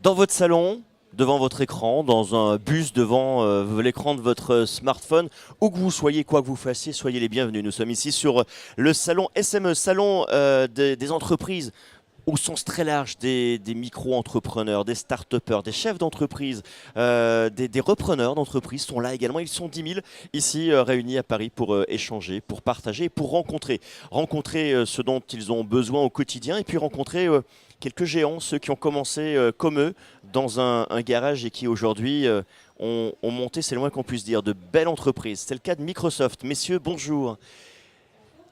Dans votre salon, devant votre écran, dans un bus devant l'écran de votre smartphone, où que vous soyez, quoi que vous fassiez, soyez les bienvenus. Nous sommes ici sur le salon SME, salon des entreprises au sens très large, des micro-entrepreneurs, des start-upers, des chefs d'entreprise, des repreneurs d'entreprise sont là également. Ils sont 10 000 ici réunis à Paris pour échanger, pour partager, pour rencontrer ce dont ils ont besoin au quotidien et puis rencontrer quelques géants, ceux qui ont commencé comme eux dans un garage et qui aujourd'hui ont monté, c'est le moins qu'on puisse dire, de belles entreprises. C'est le cas de Microsoft. Messieurs, bonjour.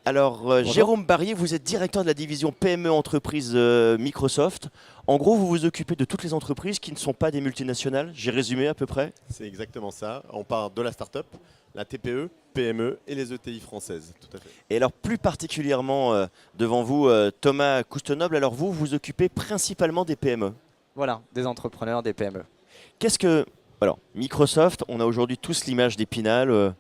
Alors, Bonjour. Jérôme Barrier, vous êtes directeur de la division PME Entreprise Microsoft. En gros, vous vous occupez de toutes les entreprises qui ne sont pas des multinationales. J'ai résumé à peu près. C'est exactement ça. On part de la start-up, la TPE, PME et les ETI françaises. Tout à fait. Et alors, plus particulièrement devant vous, Thomas Coustenoble, alors vous vous occupez principalement des PME. Voilà, des entrepreneurs, des PME. Qu'est-ce que... Alors, Microsoft, on a aujourd'hui tous l'image d'Épinal,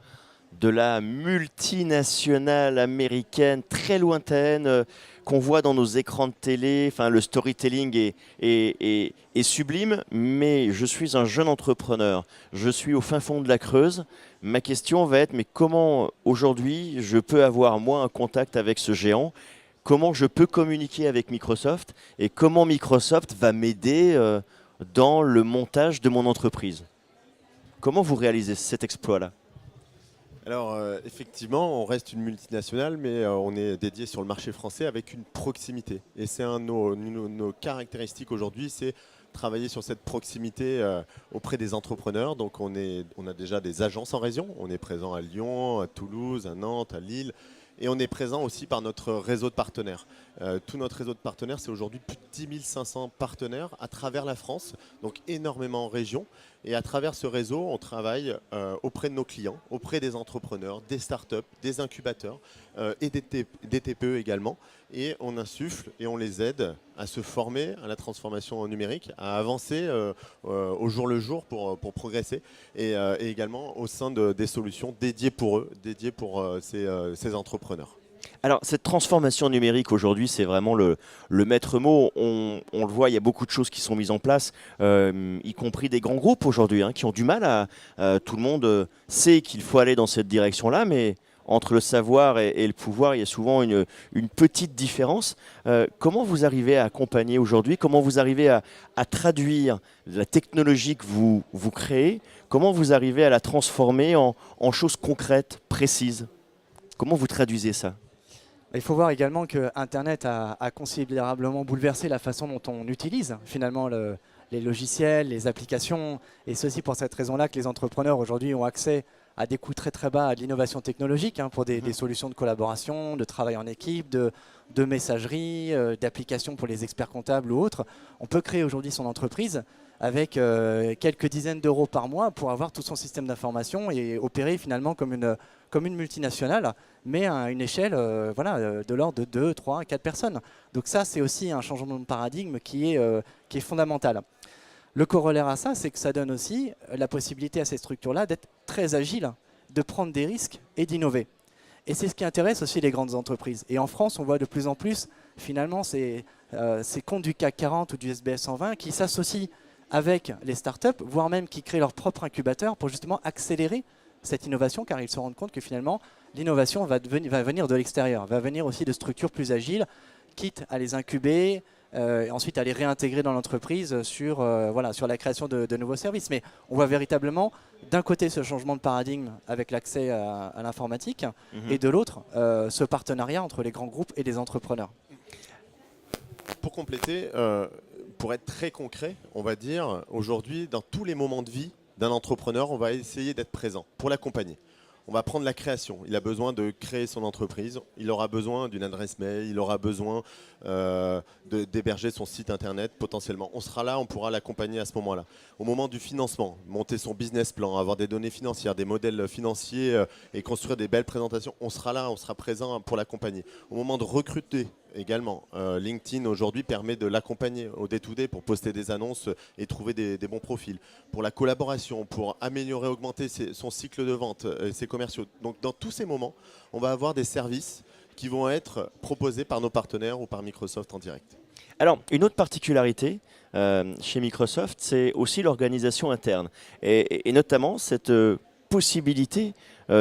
de la multinationale américaine très lointaine qu'on voit dans nos écrans de télé. Enfin, le storytelling est sublime, mais je suis un jeune entrepreneur. Je suis au fin fond de la Creuse. Ma question va être, mais comment aujourd'hui je peux avoir moi un contact avec ce géant? Comment je peux communiquer avec Microsoft? Et comment Microsoft va m'aider dans le montage de mon entreprise? Comment vous réalisez cet exploit-là? Alors, effectivement, on reste une multinationale, mais on est dédié sur le marché français avec une proximité. Et c'est un de nos caractéristiques aujourd'hui, c'est travailler sur cette proximité auprès des entrepreneurs. Donc, on a déjà des agences en région. On est présent à Lyon, à Toulouse, à Nantes, à Lille. Et on est présent aussi par notre réseau de partenaires. Tout notre réseau de partenaires, c'est aujourd'hui plus de 10 500 partenaires à travers la France, donc énormément en région. Et à travers ce réseau, on travaille auprès de nos clients, auprès des entrepreneurs, des startups, des incubateurs et des TPE également. Et on insuffle et on les aide à se former à la transformation numérique, à avancer au jour le jour pour progresser et également au sein des solutions dédiées pour eux, dédiées pour ces entrepreneurs. Alors, cette transformation numérique aujourd'hui, c'est vraiment le maître mot. On le voit, il y a beaucoup de choses qui sont mises en place, y compris des grands groupes aujourd'hui, qui ont du mal tout le monde sait qu'il faut aller dans cette direction-là, mais entre le savoir et le pouvoir, il y a souvent une petite différence. Comment vous arrivez à accompagner aujourd'hui? Comment vous arrivez à traduire la technologie que vous créez? Comment vous arrivez à la transformer en choses concrètes, précises? Comment vous traduisez ça? Il faut voir également que Internet a considérablement bouleversé la façon dont on utilise finalement les logiciels, les applications. Et c'est aussi pour cette raison-là que les entrepreneurs aujourd'hui ont accès à des coûts très très bas à de l'innovation technologique pour des solutions de collaboration, de travail en équipe, de messagerie, d'applications pour les experts comptables ou autres. On peut créer aujourd'hui son entreprise avec quelques dizaines d'euros par mois pour avoir tout son système d'information et opérer finalement comme une multinationale, mais à une échelle de l'ordre de 2, 3, 4 personnes. Donc ça, c'est aussi un changement de paradigme qui est fondamental. Le corollaire à ça, c'est que ça donne aussi la possibilité à ces structures-là d'être très agiles, de prendre des risques et d'innover. Et c'est ce qui intéresse aussi les grandes entreprises. Et en France, on voit de plus en plus, finalement, ces comptes du CAC 40 ou du SBF 120 qui s'associent avec les startups, voire même qui créent leur propre incubateur pour justement accélérer cette innovation, car ils se rendent compte que finalement, l'innovation va venir de l'extérieur, va venir aussi de structures plus agiles, quitte à les incuber, et ensuite à les réintégrer dans l'entreprise sur la création de nouveaux services. Mais on voit véritablement d'un côté ce changement de paradigme avec l'accès à l'informatique, et de l'autre ce partenariat entre les grands groupes et les entrepreneurs. Pour compléter, pour être très concret, on va dire aujourd'hui, dans tous les moments de vie d'un entrepreneur, on va essayer d'être présent pour l'accompagner. On va prendre la création. Il a besoin de créer son entreprise. Il aura besoin d'une adresse mail. Il aura besoin d'héberger son site internet potentiellement. On sera là, on pourra l'accompagner à ce moment-là. Au moment du financement, monter son business plan, avoir des données financières, des modèles financiers et construire des belles présentations, on sera là, on sera présent pour l'accompagner. Au moment de recruter également, LinkedIn aujourd'hui permet de l'accompagner au day-to-day pour poster des annonces et trouver des bons profils. Pour la collaboration, pour améliorer, augmenter son cycle de vente, ses commerciaux. Donc dans tous ces moments, on va avoir des services qui vont être proposés par nos partenaires ou par Microsoft en direct. Alors, une autre particularité chez Microsoft, c'est aussi l'organisation interne. Et notamment cette possibilité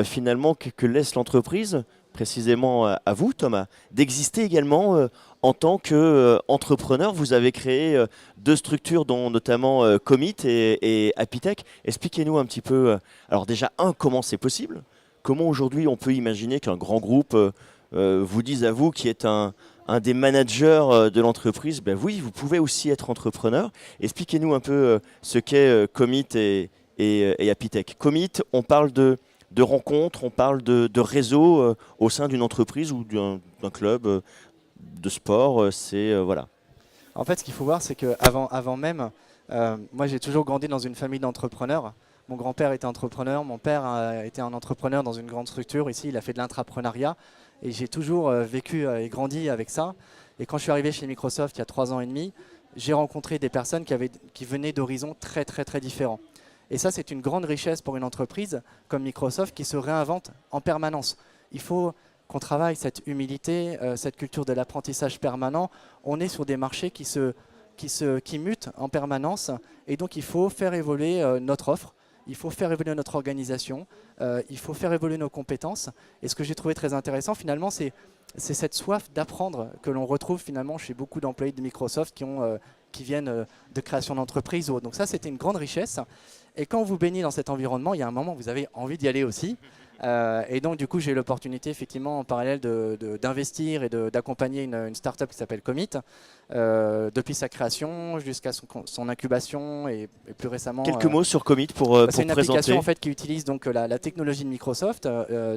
finalement que laisse l'entreprise, précisément à vous Thomas, d'exister également en tant qu'entrepreneur. Vous avez créé deux structures, dont notamment Commit et Happytech. Expliquez-nous un petit peu, alors déjà, comment c'est possible? Comment aujourd'hui on peut imaginer qu'un grand groupe vous dise à vous, qui est un des managers de l'entreprise, ben oui, vous pouvez aussi être entrepreneur. Expliquez-nous un peu ce qu'est Commit et Happytech. Commit, on parle de rencontres, on parle de réseaux au sein d'une entreprise ou d'un club de sport. Voilà. En fait, ce qu'il faut voir, c'est qu'avant même, moi j'ai toujours grandi dans une famille d'entrepreneurs. Mon grand-père était entrepreneur, mon père était un entrepreneur dans une grande structure. Ici, il a fait de l'intrapreneuriat. Et j'ai toujours vécu et grandi avec ça. Et quand je suis arrivé chez Microsoft il y a 3 ans et demi, j'ai rencontré des personnes qui venaient d'horizons très très très différents. Et ça, c'est une grande richesse pour une entreprise comme Microsoft qui se réinvente en permanence. Il faut qu'on travaille cette humilité, cette culture de l'apprentissage permanent. On est sur des marchés qui mutent en permanence. Et donc, il faut faire évoluer notre offre. Il faut faire évoluer notre organisation, il faut faire évoluer nos compétences. Et ce que j'ai trouvé très intéressant finalement, c'est cette soif d'apprendre que l'on retrouve finalement chez beaucoup d'employés de Microsoft qui viennent de création d'entreprise. Donc ça, c'était une grande richesse. Et quand vous baignez dans cet environnement, il y a un moment où vous avez envie d'y aller aussi. Et donc du coup, j'ai eu l'opportunité effectivement en parallèle d'investir et d'accompagner une start-up qui s'appelle Commit, depuis sa création jusqu'à son incubation et plus récemment. Quelques mots sur Commit pour présenter. C'est une application en fait qui utilise donc la technologie de Microsoft,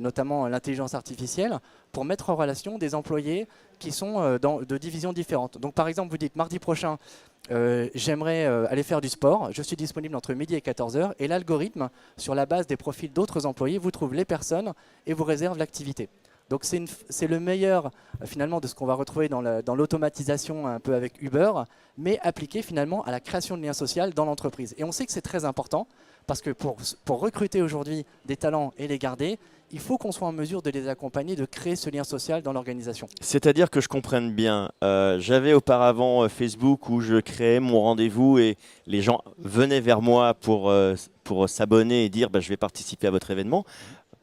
notamment l'intelligence artificielle, pour mettre en relation des employés qui sont de divisions différentes. Donc par exemple, vous dites mardi prochain, j'aimerais aller faire du sport, je suis disponible entre midi et 14 h et l'algorithme, sur la base des profils d'autres employés, vous trouve les personnes et vous réserve l'activité. Donc c'est le meilleur finalement de ce qu'on va retrouver dans l'automatisation un peu avec Uber, mais appliqué finalement à la création de liens sociaux dans l'entreprise. Et on sait que c'est très important parce que pour recruter aujourd'hui des talents et les garder, il faut qu'on soit en mesure de les accompagner, de créer ce lien social dans l'organisation. C'est-à-dire que je comprenne bien, j'avais auparavant Facebook où je créais mon rendez-vous et les gens venaient vers moi pour s'abonner et dire je vais participer à votre événement.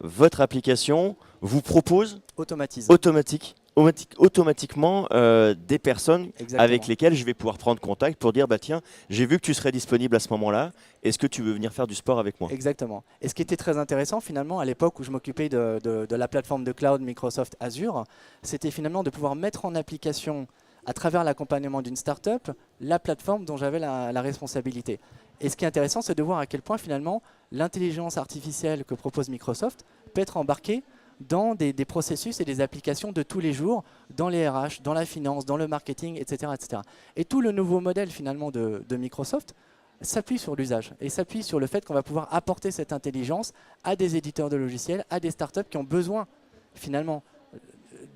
Votre application vous propose automatiquement des personnes avec lesquelles je vais pouvoir prendre contact pour dire tiens, j'ai vu que tu serais disponible à ce moment-là, est-ce que tu veux venir faire du sport avec moi? Exactement. Et ce qui était très intéressant finalement à l'époque où je m'occupais de la plateforme de cloud Microsoft Azure, c'était finalement de pouvoir mettre en application à travers l'accompagnement d'une start-up la plateforme dont j'avais la responsabilité. Et ce qui est intéressant, c'est de voir à quel point finalement l'intelligence artificielle que propose Microsoft peut être embarquée dans des processus et des applications de tous les jours, dans les RH, dans la finance, dans le marketing, etc. etc. Et tout le nouveau modèle finalement de Microsoft s'appuie sur l'usage et s'appuie sur le fait qu'on va pouvoir apporter cette intelligence à des éditeurs de logiciels, à des startups qui ont besoin finalement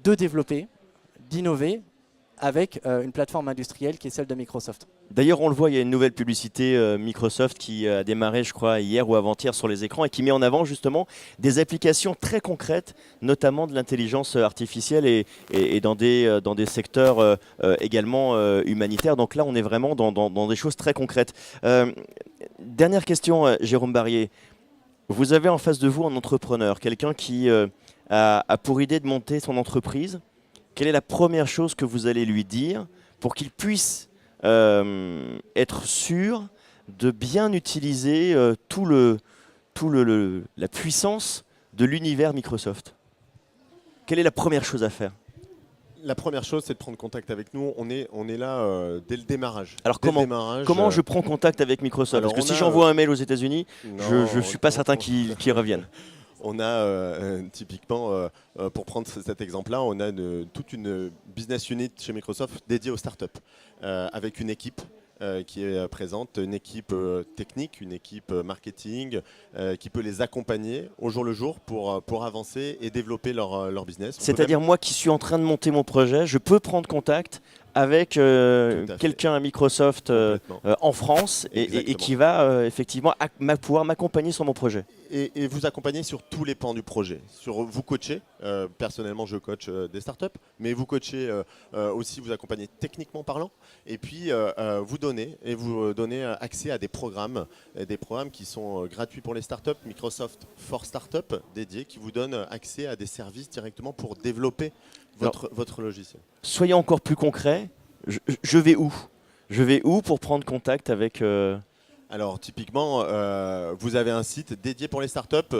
de développer, d'innover avec une plateforme industrielle qui est celle de Microsoft. D'ailleurs, on le voit, il y a une nouvelle publicité Microsoft qui a démarré, je crois, hier ou avant-hier sur les écrans et qui met en avant justement des applications très concrètes, notamment de l'intelligence artificielle et dans des secteurs également humanitaires. Donc là, on est vraiment dans des choses très concrètes. Dernière question, Jérôme Barrier. Vous avez en face de vous un entrepreneur, quelqu'un qui a pour idée de monter son entreprise. Quelle est la première chose que vous allez lui dire pour qu'il puisse être sûr de bien utiliser la puissance de l'univers Microsoft? Quelle est la première chose à faire? La première chose, c'est de prendre contact avec nous. On est là dès le démarrage. Alors comment je prends contact avec Microsoft? Parce que si j'envoie un mail aux États-Unis, je ne suis pas certain qu'ils reviennent. On a typiquement, pour prendre cet exemple-là, on a toute une business unit chez Microsoft dédiée aux startups, avec une équipe qui est présente, une équipe technique, une équipe marketing, qui peut les accompagner au jour le jour pour avancer et développer leur business. C'est-à-dire moi qui suis en train de monter mon projet, je peux prendre contact avec Tout à fait. quelqu'un à Microsoft Complètement. en France et Exactement. qui va effectivement pouvoir m'accompagner sur mon projet. Et vous accompagner sur tous les pans du projet. Vous coachez, personnellement je coach des startups, mais vous coachez aussi, vous accompagnez techniquement parlant, et puis vous donnez accès à des programmes qui sont gratuits pour les startups, Microsoft for Startup dédié, qui vous donne accès à des services directement pour développer votre logiciel. Soyez encore plus concret, je vais où? Je vais où pour prendre contact avec... Alors typiquement, vous avez un site dédié pour les startups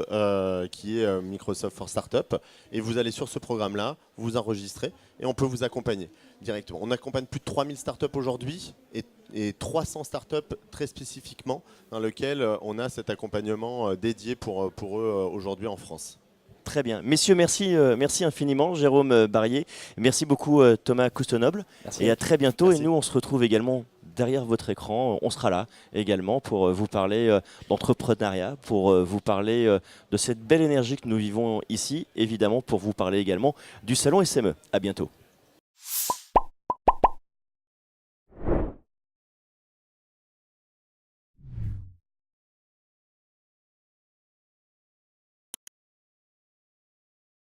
qui est Microsoft for Startup, et vous allez sur ce programme-là, vous enregistrez et on peut vous accompagner directement. On accompagne plus de 3000 startups aujourd'hui et 300 startups très spécifiquement dans lequel on a cet accompagnement dédié pour eux aujourd'hui en France. Très bien. Messieurs, merci infiniment. Jérôme Barrier, merci beaucoup Thomas Coustonoble. Merci. Et à très bientôt. Merci. Et nous, on se retrouve également derrière votre écran. On sera là également pour vous parler d'entrepreneuriat, pour vous parler de cette belle énergie que nous vivons ici, évidemment pour vous parler également du salon SME. À bientôt.